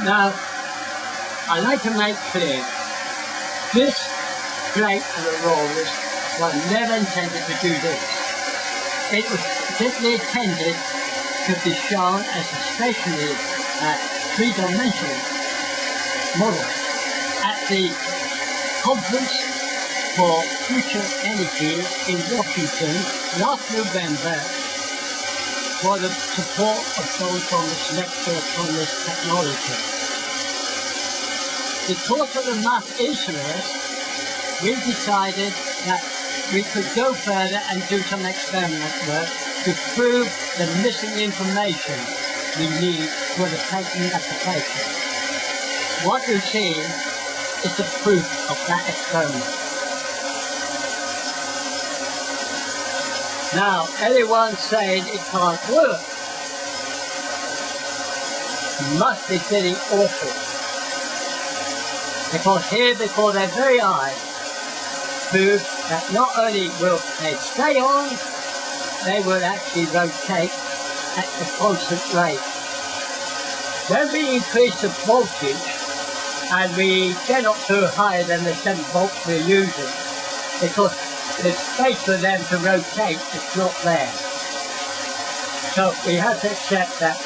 Now, I'd like to make clear, this plate of the rollers was never intended to do this. It was simply intended to be shown as a stationary three-dimensional model at the Conference for Future Energy in Washington last November for the support of those on this lecture on this technology. Because of the math interest, we decided that we could go further and do some experiment work to prove the missing information we need for the patent application. What you see is the proof of that experiment. Now, anyone saying it can't work must be feeling awful. Because here before their very eyes prove that not only will they stay on, they will actually rotate at a constant rate. When we increase the voltage, and we get up to higher than the 7 volts we're using, because the space for them to rotate is not there. So we have to accept that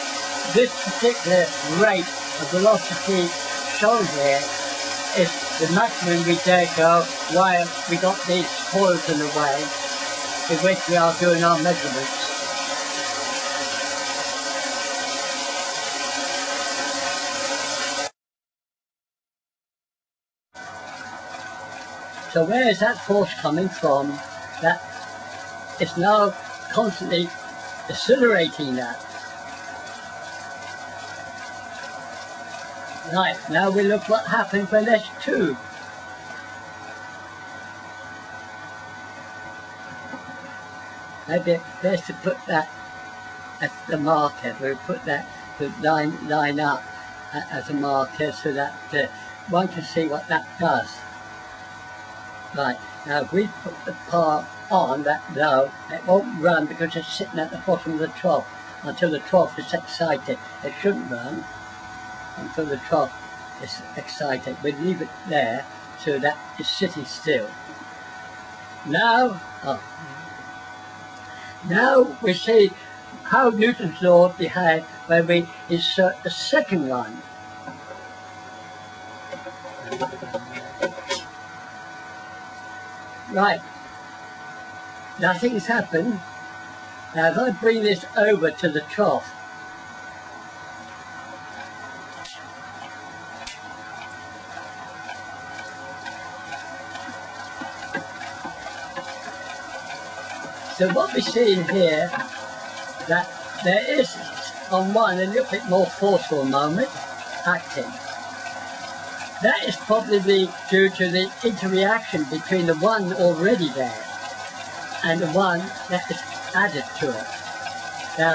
this particular rate of velocity shown here is the maximum we dare go while we got these coils in the way in which we are doing our measurements. So where is that force coming from that is now constantly accelerating that? Right, now we look what happens when there's 2. Maybe it's best to put that as the marker. We'll put that to line up as a marker so that one can see what that does. Right, now if we put the part on that low, it won't run because it's sitting at the bottom of the trough until the trough is excited. It shouldn't run until the trough is excited. We leave it there so that it's sitting still. Now we see how Newton's law behaves when we insert the second one. Right, nothing's happened. Now if I bring this over to the trough, so what we see in here, that there is on one a little bit more forceful moment acting. That is probably due to the interaction between the one already there and the one that is added to it.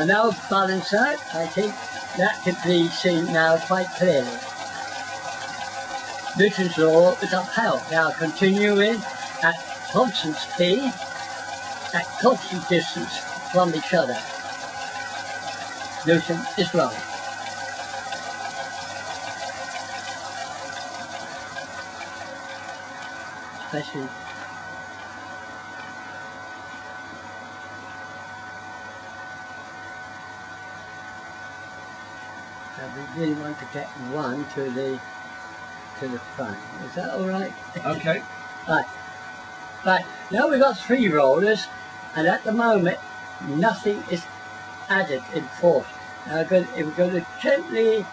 Now balance out, I think that can be seen now quite clearly. Newton's law is upheld. Now continuing at constant speed, at constant distance from each other. Newton is wrong. Especially we really want to get one to the front. Is that all right? Okay. Right. Now we've got 3 rollers, and at the moment nothing is added in force. Now we're going to gently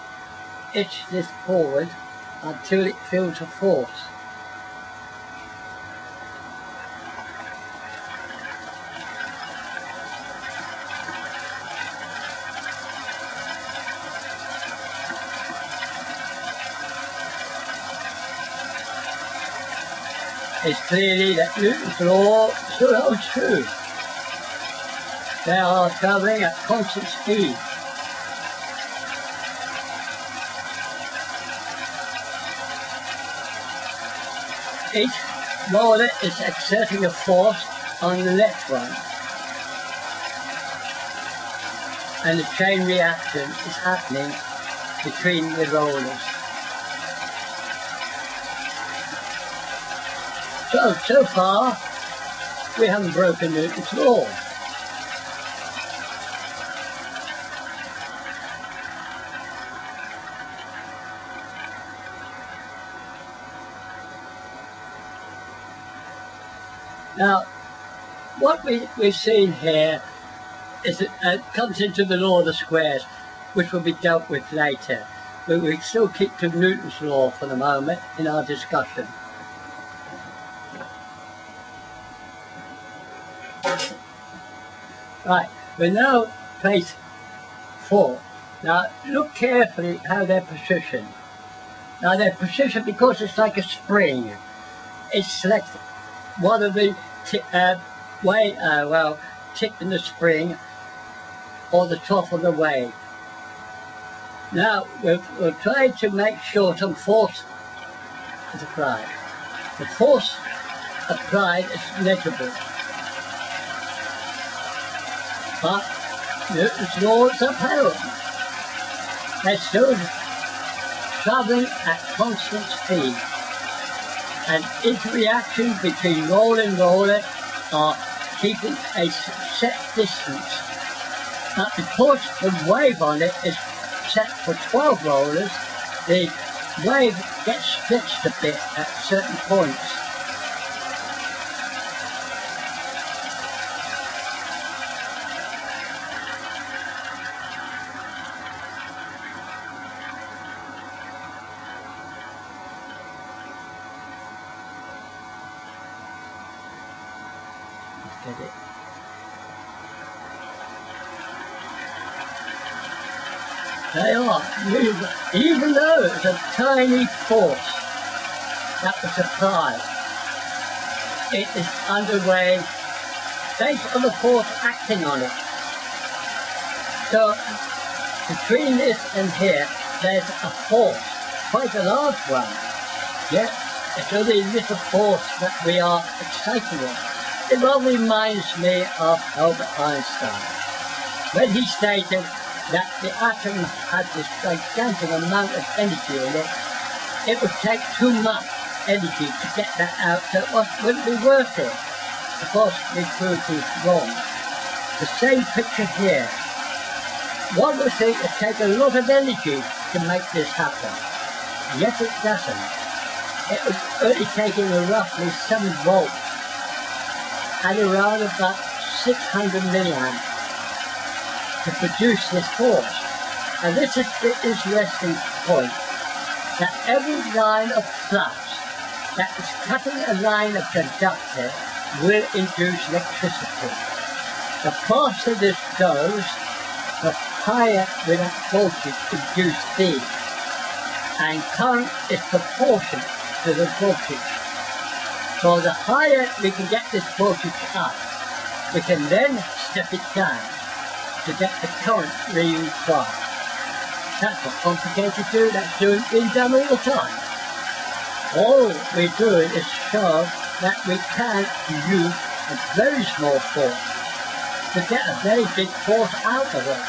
itch this forward until it feels a force. It's clearly that Newton's law still holds true. They are travelling at constant speed. Each roller is exerting a force on the left one, and the chain reaction is happening between the rollers. So far, we haven't broken Newton's law. Now, what we've seen here is it comes into the law of the squares, which will be dealt with later. But we still keep to Newton's law for the moment in our discussion. Right, we now place 4. Now, look carefully how they're positioned. Now, they're positioned because it's like a spring. It's like one of the tip in the spring or the top of the wave. Now we'll try to make sure some force is applied. The force applied is negligible, but Newton's laws are upheld. They're still travelling at constant speed, and interreactions between roller and roller are keeping a set distance. But because the wave on it is set for 12 rollers, the wave gets stretched a bit at certain points. Let's get it. They are, even though it's a tiny force that was applied, it is underway based on the force acting on it. So between this and here, there's a force, quite a large one. Yet it's only a little force that we are excited with. It rather reminds me of Albert Einstein, when he stated that the atom had this gigantic amount of energy in it. It would take too much energy to get that out, so it wouldn't be worth it. Of course, we proved he was wrong. The same picture here. One would think it would take a lot of energy to make this happen, yet it doesn't. It was only taking roughly 7 volts and around about 600 milliamps to produce this force. And this is the interesting point, that every line of flux that is cutting a line of conductor will induce electricity. The faster this goes, the higher will that voltage induce be, and current is proportional to the voltage. So the higher we can get this voltage up, we can then step it down to get the current we require. That's not complicated to do, that's being done all the time. All we do is show that we can use a very small force to get a very big force out of it.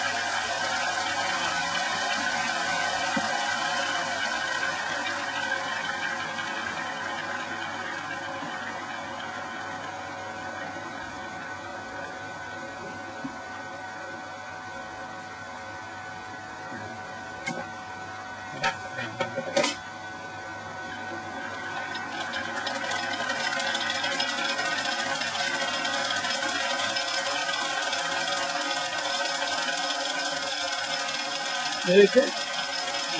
Newton,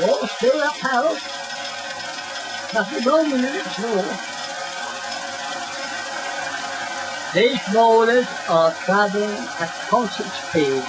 law still upheld. Nothing wrong with Newton's law. These rollers are travelling at constant speed